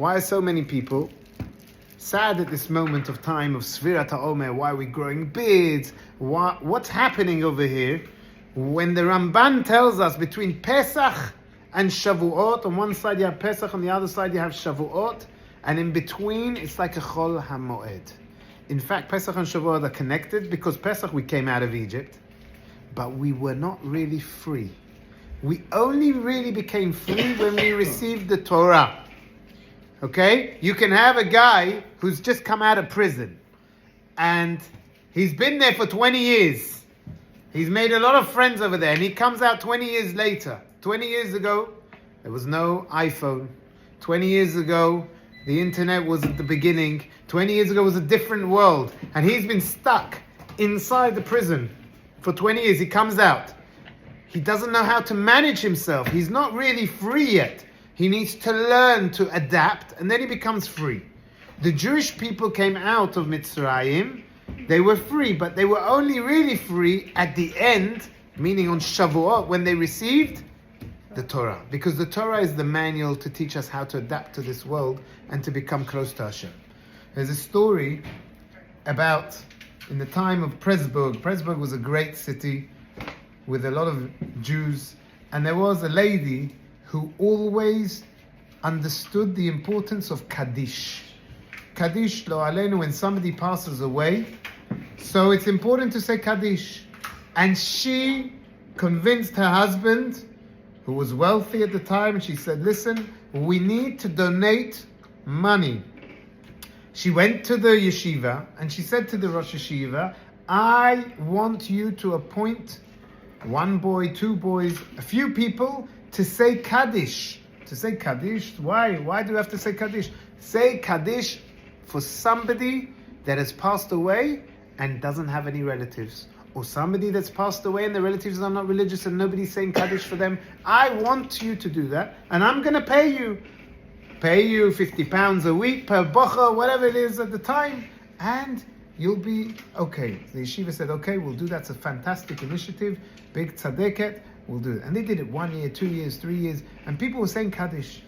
Why are so many people sad at this moment of time of Sefirat Haomer? Why are we growing beards? What's happening over here? When the Ramban tells us between Pesach and Shavuot, on one side you have Pesach, on the other side you have Shavuot, and in between it's like a Chol HaMoed. In fact, Pesach and Shavuot are connected because Pesach we came out of Egypt, but we were not really free. We only really became free when we received the Torah. Okay? You can have a guy who's just come out of prison and he's been there for 20 years. He's made a lot of friends over there and he comes out 20 years later. 20 years ago, there was no iPhone. 20 years ago, the internet was at the beginning. 20 years ago was a different world. And he's been stuck inside the prison for 20 years. He comes out. He doesn't know how to manage himself. He's not really free yet. He needs to learn to adapt, and then he becomes free. The Jewish people came out of Mitzrayim. They were free, but they were only really free at the end, meaning on Shavuot, when they received the Torah. Because the Torah is the manual to teach us how to adapt to this world and to become close to Hashem. There's a story about, in the time of Pressburg. Pressburg was a great city with a lot of Jews, and there was a lady who always understood the importance of Kaddish. Kaddish, lo aleinu, when somebody passes away, so it's important to say Kaddish. And she convinced her husband, who was wealthy at the time, and she said, listen, we need to donate money. She went to the yeshiva, and she said to the Rosh Yeshiva, I want you to appoint one boy, two boys, a few people to say Kaddish. To say Kaddish? Why? Why do you have to say Kaddish? Say Kaddish for somebody that has passed away and doesn't have any relatives. Or somebody that's passed away and the relatives are not religious and nobody's saying Kaddish for them. I want you to do that and I'm going to pay you. Pay you £50 a week per bocha, whatever it is at the time. And you'll be okay. The yeshiva said, okay, we'll do that. It's a fantastic initiative. Big tzaddiket. We'll do it. And they did it 1 year, 2 years, 3 years. And people were saying Kaddish.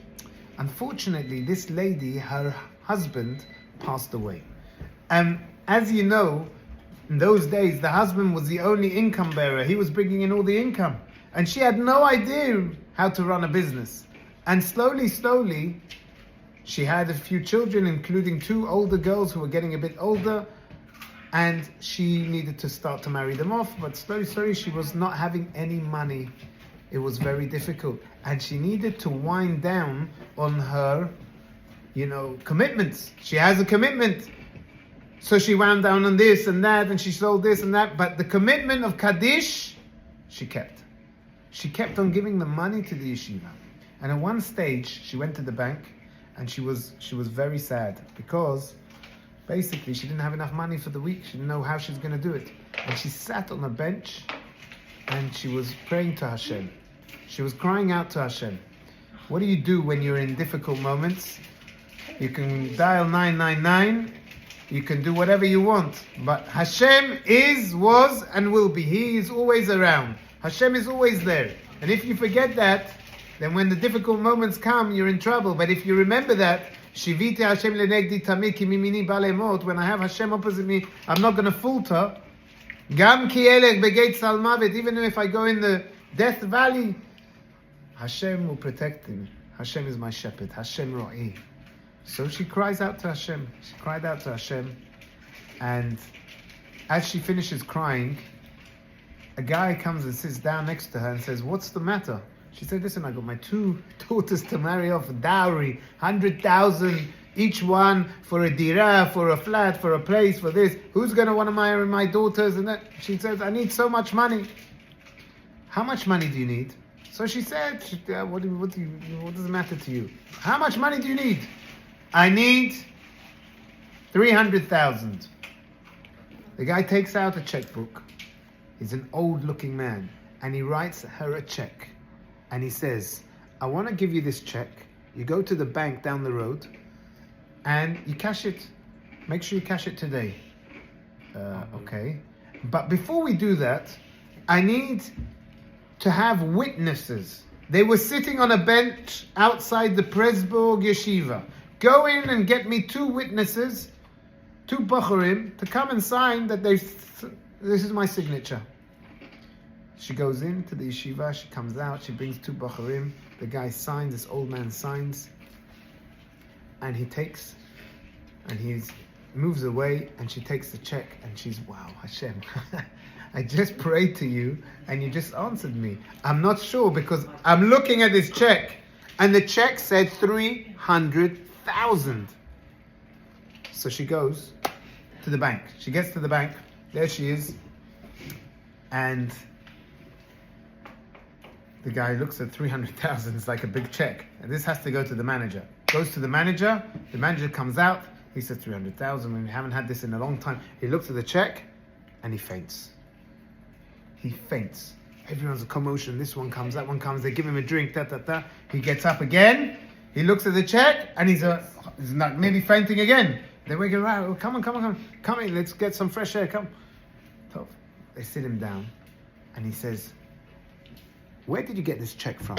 Unfortunately, this lady, her husband passed away. And as you know, in those days, the husband was the only income bearer. He was bringing in all the income. And she had no idea how to run a business. And slowly, she had a few children, including 2 older girls who were getting a bit older. And she needed to start to marry them off, but slowly, she was not having any money. It was very difficult. And she needed to wind down on her, commitments. She has a commitment. So she wound down on this and that, and she sold this and that, but the commitment of Kaddish, she kept. She kept on giving the money to the yeshiva. And at one stage, she went to the bank, and she was very sad, because basically, she didn't have enough money for the week. She didn't know how she was going to do it. And she sat on a bench and she was praying to Hashem. She was crying out to Hashem. What do you do when you're in difficult moments? You can dial 999. You can do whatever you want. But Hashem is, was, and will be. He is always around. Hashem is always there. And if you forget that, then when the difficult moments come, you're in trouble. But if you remember that, Shiviti Hashem lenegdi tamid ki mimini balemot. When I have Hashem opposite me, I'm not going to falter. Gam ki elech begeit salmavet. Even if I go in the death valley, Hashem will protect him. Hashem is my shepherd. Hashem ro'i. So she cries out to Hashem. She cried out to Hashem. And as she finishes crying, a guy comes and sits down next to her and says, what's the matter? She said, listen, I got my 2 daughters to marry off, a dowry, 100,000 each one for a dirah, for a flat, for a place, for this. Who's going to want to marry my daughters? And that. She says, I need so much money. How much money do you need? So she said, what does it matter to you? How much money do you need? I need 300,000. The guy takes out a checkbook. He's an old-looking man. And he writes her a check. And he says, I want to give you this check. You go to the bank down the road and you cash it. Make sure you cash it today. Okay. But before we do that, I need to have witnesses. They were sitting on a bench outside the Pressburg Yeshiva. Go in and get me 2 witnesses, 2 Bachurim, to come and sign that this is my signature. She goes into the yeshiva, she comes out, she brings 2 Bachurim, the guy signs, this old man signs, and he takes, and he moves away, and she takes the check, and she's, wow, Hashem, I just prayed to you, and you just answered me. I'm not sure, because I'm looking at this check, and the check said 300,000. So she goes to the bank. She gets to the bank. There she is. And the guy looks at 300,000. It's like a big check. And this has to go to the manager. Goes to the manager. The manager comes out. He says 300,000. We haven't had this in a long time. He looks at the check and he faints. He faints. Everyone's a commotion. This one comes, that one comes. They give him a drink. He gets up again. He looks at the check and he's not nearly fainting again. They wake him around. Oh, come on. Come in. Let's get some fresh air. Come. So they sit him down and he says, where did you get this check from?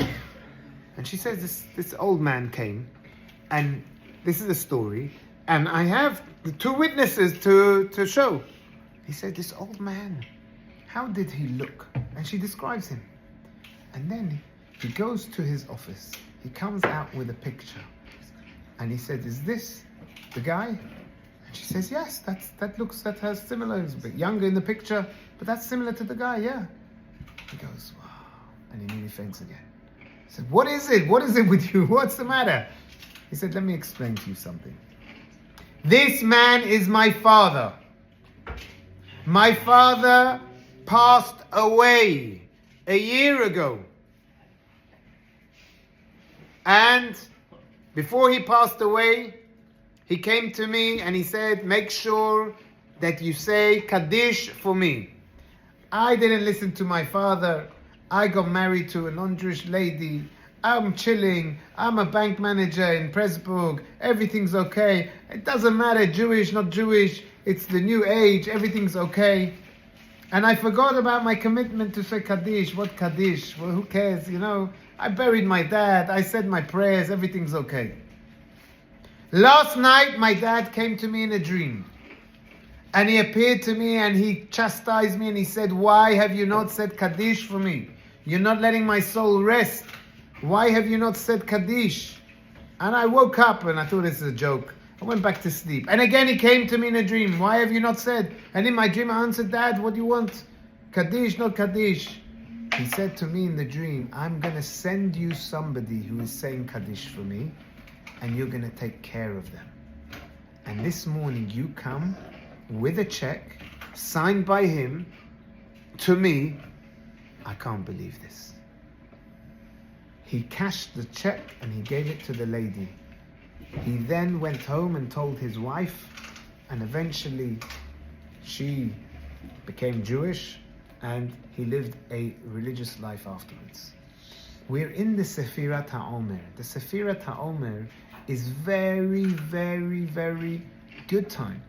And she says, this old man came and this is a story and I have the 2 witnesses to show. He said, this old man, how did he look? And she describes him. And then he goes to his office. He comes out with a picture. And he said, is this the guy? And she says, yes, that has similar. He's a bit younger in the picture, but that's similar to the guy, yeah. He goes, wow. And he nearly faints again. He said, what is it? What is it with you? What's the matter? He said, let me explain to you something. This man is my father. My father passed away a year ago. And before he passed away, he came to me and he said, make sure that you say Kaddish for me. I didn't listen to my father. I got married to a non-Jewish lady. I'm chilling. I'm a bank manager in Pressburg. Everything's okay. It doesn't matter, Jewish, not Jewish. It's the new age. Everything's okay. And I forgot about my commitment to say Kaddish. What Kaddish? Well, who cares? I buried my dad. I said my prayers. Everything's okay. Last night, my dad came to me in a dream. And he appeared to me and he chastised me and he said, why have you not said Kaddish for me? You're not letting my soul rest. Why have you not said Kaddish? And I woke up and I thought this is a joke. I went back to sleep. And again he came to me in a dream. Why have you not said? And in my dream I answered, Dad, what do you want? Kaddish, not Kaddish. He said to me in the dream, I'm going to send you somebody who is saying Kaddish for me and you're going to take care of them. And this morning you come with a check signed by him to me. I can't believe this. He cashed the check and he gave it to the lady. He then went home and told his wife, and eventually she became Jewish and he lived a religious life afterwards. We're in the Sefirat Haomer. The Sefirat Haomer is very, very, very good time,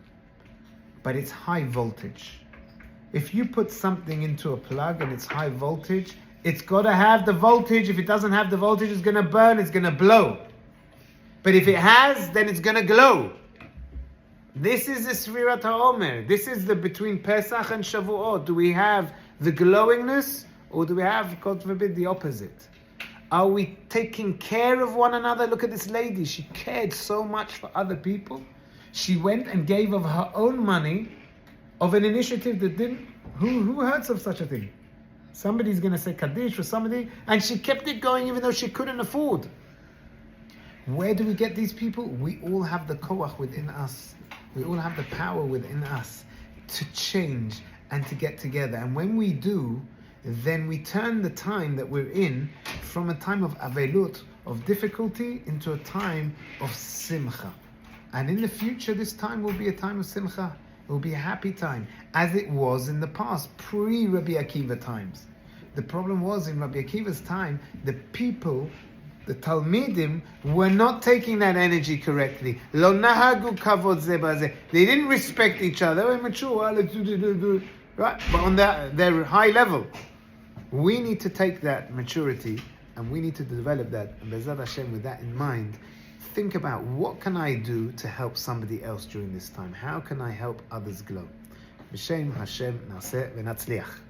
but it's high voltage. If you put something into a plug and it's high voltage, it's got to have the voltage. If it doesn't have the voltage, it's going to burn, it's going to blow. But if it has, then it's going to glow. This is the Sefirat Haomer. This is the between Pesach and Shavuot. Do we have the glowingness or do we have, God forbid, the opposite? Are we taking care of one another? Look at this lady. She cared so much for other people. She went and gave of her own money of an initiative that didn't... Who heard of such a thing? Somebody's going to say Kaddish for somebody, and she kept it going even though she couldn't afford. Where do we get these people? We all have the koach within us. We all have the power within us to change and to get together. And when we do, then we turn the time that we're in from a time of avelut, of difficulty, into a time of simcha. And in the future, this time will be a time of simcha. It will be a happy time, as it was in the past, pre-Rabbi Akiva times. The problem was, in Rabbi Akiva's time, the people, the Talmidim, were not taking that energy correctly. Lo nahagu kavod ze baze. They didn't respect each other. They were mature, right? But on their high level, we need to take that maturity and we need to develop that. And Bezat Hashem, with that in mind, think about what can I do to help somebody else during this time? How can I help others glow? B'Shem Hashem Naseh v'Natzliach.